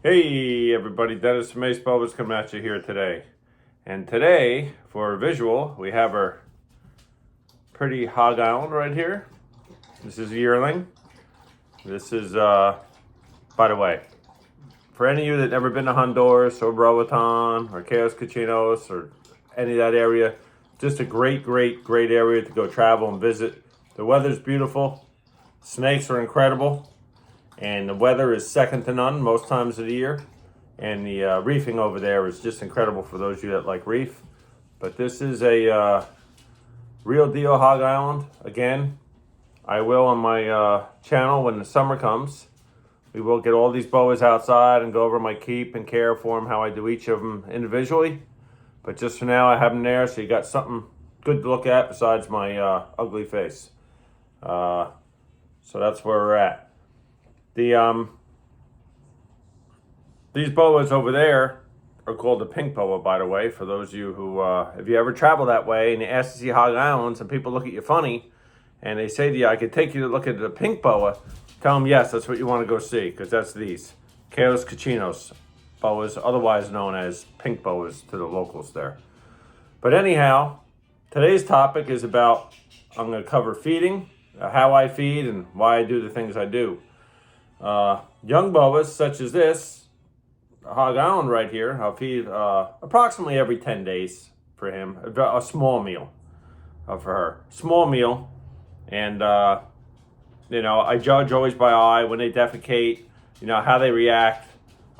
Hey everybody, Dennis from Ace Boas coming at you here today. And today, for a visual, we have our pretty hog island right here. This is a yearling. This is, by the way, for any of you that never been to Honduras or Roatan or Cayos Cachinos or any of that area, just a great area to go travel and visit. The weather's beautiful. Snakes are incredible. And the weather is second to none most times of the year. And the reefing over there is just incredible for those of you that like reef. But this is a real deal hog island. Again, I will on my channel when the summer comes. We will get all these boas outside and go over my keep and care for them, how I do each of them individually. But just for now, I have them there, so you got something good to look at besides my ugly face. So that's where we're at. These boas over there are called the pink boa, by the way, for those of you who, if you ever travel that way and you ask to see hog islands and people look at you funny and they say to you, I could take you to look at the pink boa, tell them yes, that's what you want to go see, because that's these. Cayos Cachinos boas, otherwise known as pink boas to the locals there. But anyhow, today's topic is about, I'm going to cover feeding, how I feed, and why I do the things I do. Young boas such as this hog island right here, I'll feed approximately every 10 days for him, a small meal for her, small meal. And I judge always by eye when they defecate, how they react.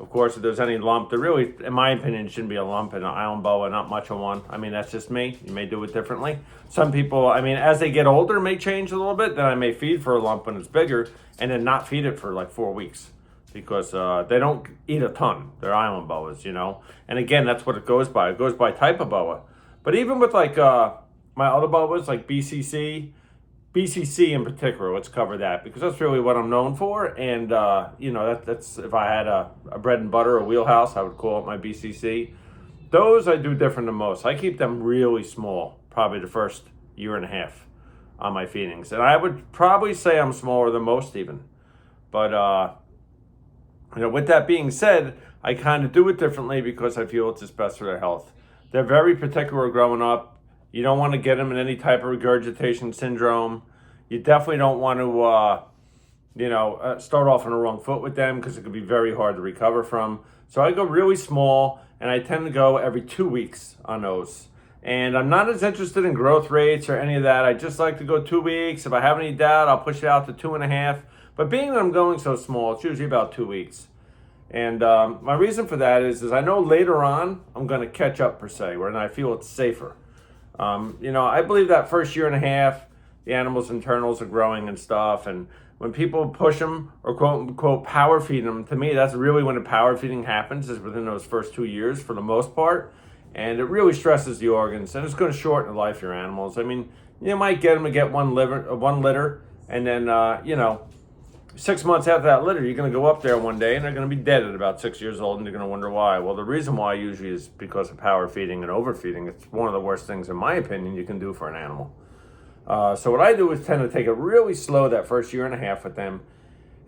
Of course, if there's any lump, there really, in my opinion, shouldn't be a lump in an island boa, not much of one. I mean, that's just me. You may do it differently. Some people, as they get older, may change a little bit. Then I may feed for a lump when it's bigger and then not feed it for like 4 weeks because they don't eat a ton. They're island boas, And again, that's what it goes by. It goes by type of boa. But even with like my other boas, like BCC in particular, let's cover that because that's really what I'm known for. And, that's if I had a bread and butter, a wheelhouse, I would call it my BCC. Those I do different than most. I keep them really small, probably the first year and a half on my feedings. And I would probably say I'm smaller than most even. But, with that being said, I kind of do it differently because I feel it's just best for their health. They're very particular growing up. You don't want to get them in any type of regurgitation syndrome. You definitely don't want to, start off on the wrong foot with them because it could be very hard to recover from. So I go really small, and I tend to go every 2 weeks on those. And I'm not as interested in growth rates or any of that. I just like to go 2 weeks. If I have any doubt, I'll push it out to 2.5. But being that I'm going so small, it's usually about 2 weeks. And my reason for that is I know later on I'm going to catch up per se, where I feel it's safer. I believe that first year and a half, the animals' internals are growing and stuff. And when people push them or quote unquote power feed them, to me, that's really when the power feeding happens, is within those first 2 years for the most part. And it really stresses the organs and it's going to shorten the life of your animals. You might get them to get one litter and then, 6 months after that litter, you're going to go up there one day and they're going to be dead at about 6 years old and you're going to wonder why. Well, the reason why usually is because of power feeding and overfeeding. It's one of the worst things, in my opinion, you can do for an animal. So what I do is tend to take it really slow that first year and a half with them.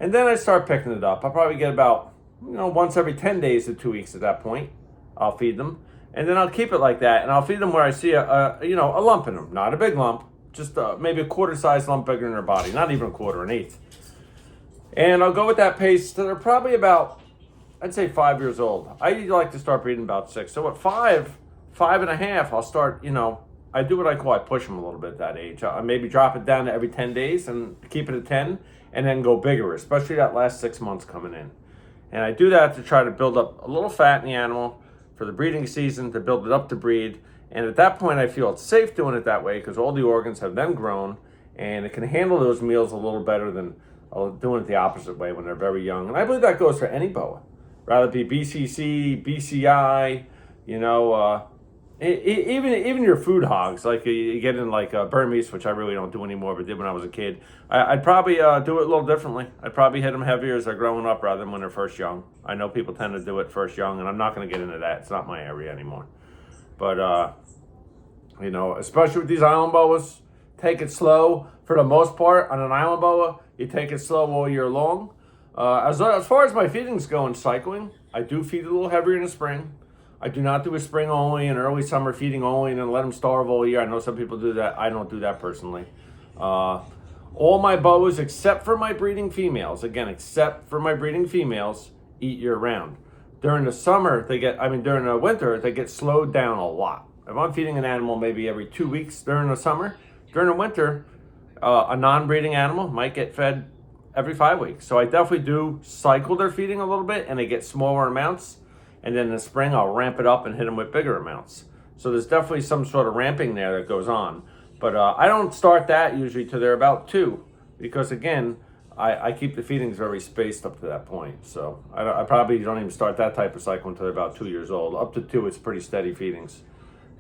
And then I start picking it up. I'll probably get about, once every 10 days to 2 weeks at that point. I'll feed them. And then I'll keep it like that. And I'll feed them where I see a lump in them. Not a big lump. Just maybe a quarter-sized lump bigger in their body. Not even a quarter, an eighth. And I'll go with that pace till they're probably about, I'd say 5 years old. I like to start breeding about 6. So at 5.5, I'll start, I do what I call, I push them a little bit at that age. I maybe drop it down to every 10 days and keep it at 10 and then go bigger, especially that last 6 months coming in. And I do that to try to build up a little fat in the animal for the breeding season, to build it up to breed. And at that point, I feel it's safe doing it that way because all the organs have then grown and it can handle those meals a little better than doing it the opposite way when they're very young. And I believe that goes for any boa, rather it be BCC, BCI, even your food hogs, like you get in like Burmese, which I really don't do anymore, but did when I was a kid. I'd probably do it a little differently. I'd probably hit them heavier as they're growing up rather than when they're first young. I know people tend to do it first young, and I'm not going to get into that. It's not my area anymore. But, especially with these island boas, take it slow. For the most part, on an island boa, you take it slow all year long. As far as my feedings go in cycling, I do feed a little heavier in the spring. I do not do a spring only and early summer feeding only and then let them starve all year. I know some people do that. I don't do that personally. All my boas, except for my breeding females, again, except for my breeding females, eat year round. During the summer, during the winter, they get slowed down a lot. If I'm feeding an animal maybe every 2 weeks during the summer, during the winter, a non-breeding animal might get fed every 5 weeks. So I definitely do cycle their feeding a little bit and they get smaller amounts. And then in the spring, I'll ramp it up and hit them with bigger amounts. So there's definitely some sort of ramping there that goes on. But I don't start that usually till they're about 2. Because again, I keep the feedings very spaced up to that point. So I probably don't even start that type of cycle until they're about 2 years old. Up to 2, it's pretty steady feedings.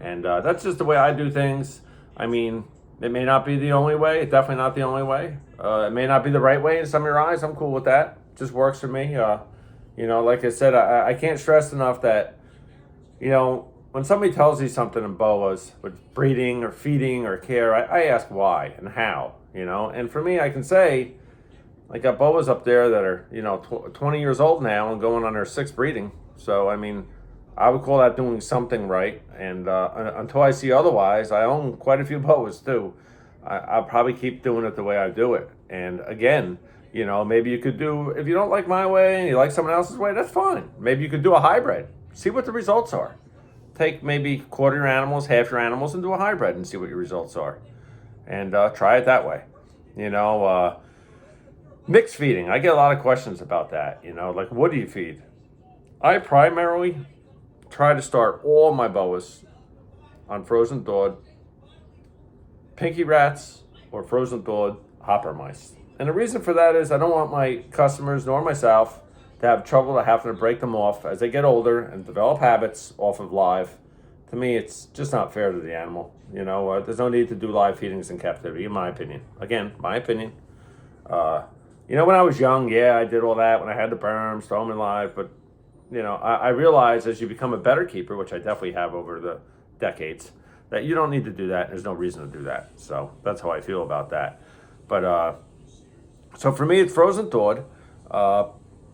And that's just the way I do things. I mean, it may not be the only way. It's definitely not the only way. It may not be the right way in some of your eyes. I'm cool with that. It just works for me. Like I said, I can't stress enough that, when somebody tells you something in boas with breeding or feeding or care, I ask why and how, And for me, I can say, I got boas up there that are, 20 years old now and going on their 6th breeding. So, I would call that doing something right. And until I see otherwise, I own quite a few boas too. I'll probably keep doing it the way I do it. And again, maybe you could do, if you don't like my way and you like someone else's way, that's fine. Maybe you could do a hybrid. See what the results are. Take maybe quarter your animals, half your animals, and do a hybrid and see what your results are. And try it that way. Mixed feeding. I get a lot of questions about that. Like, what do you feed? I primarily try to start all my boas on frozen thawed pinky rats or frozen thawed hopper mice. And the reason for that is I don't want my customers nor myself to have trouble having to break them off as they get older and develop habits off of live. To me, it's just not fair to the animal. There's no need to do live feedings in captivity, in my opinion. Again, my opinion. When I was young, I did all that when I had the berms, throw them in live. But, I realize as you become a better keeper, which I definitely have over the decades, that you don't need to do that. There's no reason to do that. So that's how I feel about that. But, so for me, it's frozen thawed.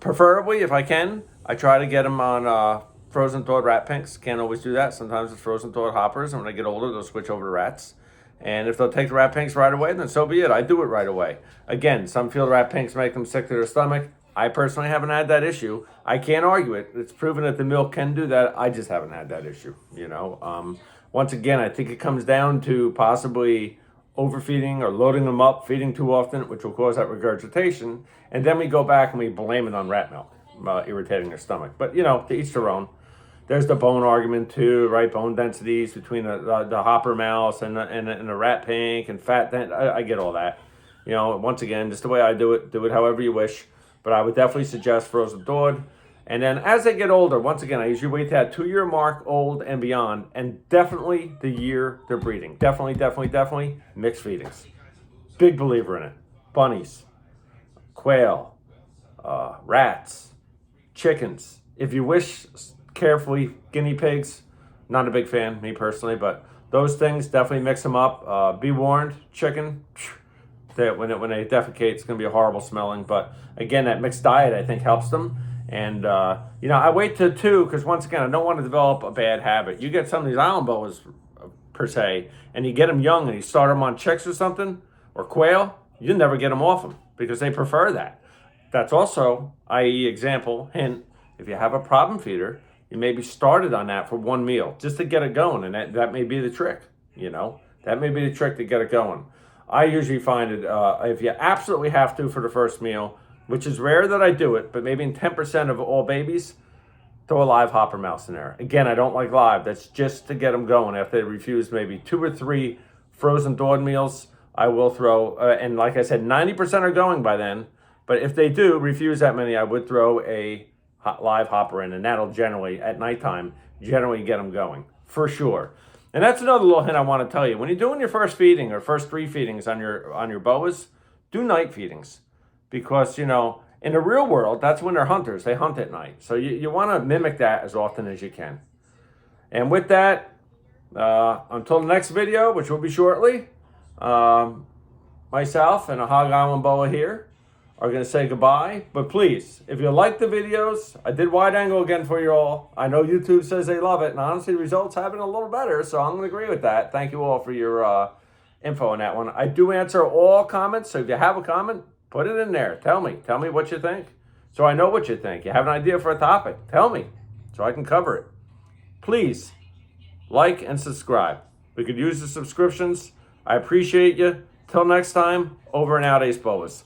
Preferably, if I can, I try to get them on frozen thawed rat pinks. Can't always do that. Sometimes it's frozen thawed hoppers, and when I get older, they'll switch over to rats. And if they'll take the rat pinks right away, then so be it. I do it right away. Again, some feel rat pinks make them sick to their stomach. I personally haven't had that issue. I can't argue it. It's proven that the milk can do that. I just haven't had that issue, Once again, I think it comes down to possibly overfeeding or loading them up, feeding too often, which will cause that regurgitation. And then we go back and we blame it on rat milk, irritating their stomach. But, to each their own. There's the bone argument too, right? Bone densities between the hopper mouse and the rat pink and fat. I get all that. Once again, just the way I do it however you wish. But I would definitely suggest frozen thawed. And then as they get older, once again, I usually wait to that 2-year mark, old and beyond, and definitely the year they're breeding. Definitely mixed feedings. Big believer in it. Bunnies, quail, rats, chickens. If you wish, carefully, guinea pigs. Not a big fan, me personally, but those things, definitely mix them up. Be warned, chicken, that when they defecate, it's going to be horrible smelling. But again, that mixed diet, I think, helps them. And, I wait till 2 because, once again, I don't want to develop a bad habit. You get some of these island boas, per se, and you get them young and you start them on chicks or something, or quail, you never get them off them because they prefer that. That's also, i.e. example, hint, if you have a problem feeder, you may be started on that for one meal just to get it going. And that may be the trick, That may be the trick to get it going. I usually find it, if you absolutely have to for the first meal, which is rare that I do it, but maybe in 10% of all babies, throw a live hopper mouse in there. Again, I don't like live. That's just to get them going. After they refuse maybe 2 or 3 frozen thawed meals, I will throw, and like I said, 90% are going by then. But if they do refuse that many, I would throw a live hopper in, and that'll generally, at nighttime, get them going, for sure. And that's another little hint I want to tell you. When you're doing your first feeding or first 3 feedings on your boas, do night feedings. Because, in the real world, that's when they're hunters. They hunt at night. So you want to mimic that as often as you can. And with that, until the next video, which will be shortly, myself and a Hog Island boa here are going to say goodbye. But please, if you like the videos, I did wide angle again for you all. I know YouTube says they love it, and honestly, the results have been a little better, so I'm going to agree with that. Thank you all for your info on that one. I do answer all comments, so if you have a comment, put it in there. Tell me what you think, so I know what you think. You have an idea for a topic, tell me, so I can cover it. Please like and subscribe. We could use the subscriptions. I appreciate you. Till next time, over and out, Ace Boas.